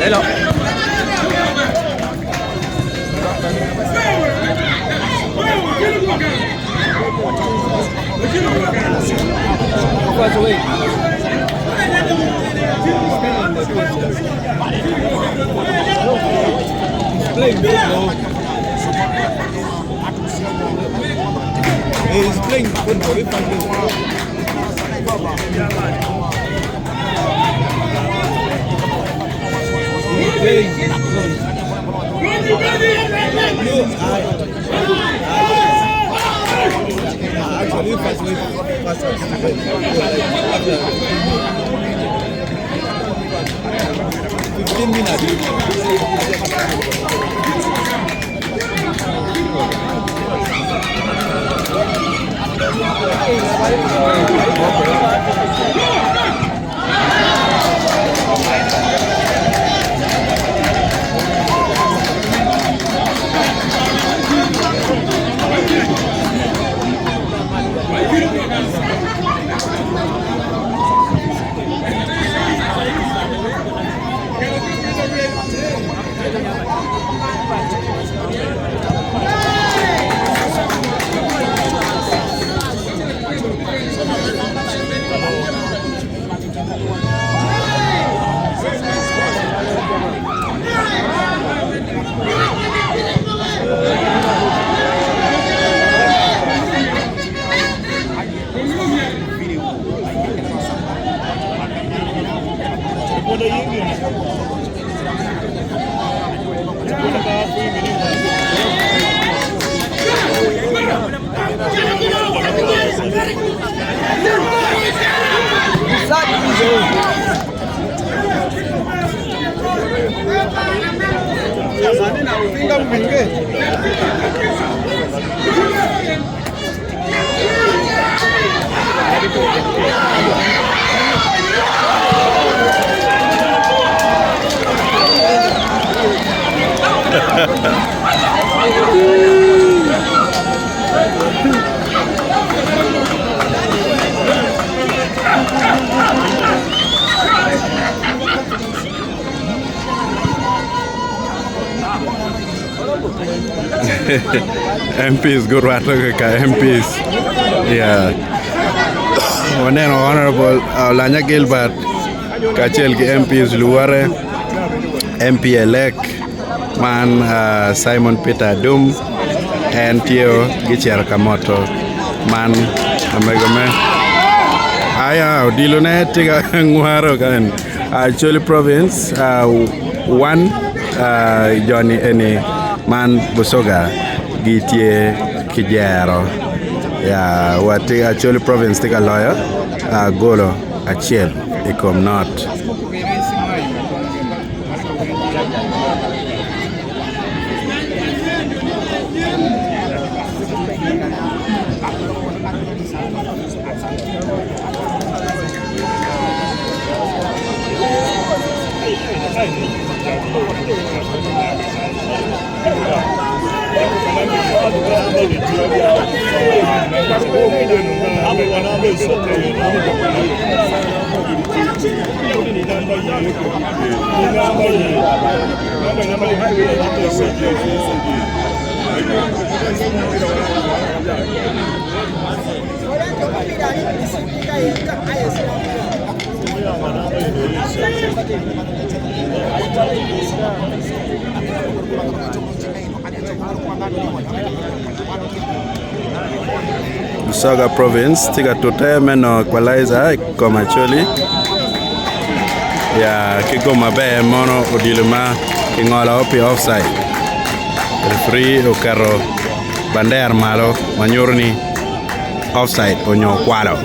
Hello. He's playing football. Actually, 15 minutes. MPs go MPs. Yeah. One honorable Lanya Gilbert Kachel MPs Luare MP elect man Simon Peter Dum and Tio Gichar Kamoto man Amegome. Aya Dilone Tiga Nguaro kan Acholi Province one Johnny Eni man Busoga Gitie Kijero ya wati Acholi Province tika lawyer golo achiel ikom not Busoga Province tika tote meno equalizer koma Acholi ya kigoma be mono odiluma kingola opi offside referee okaro bander malo manyorni offside onyo kwalo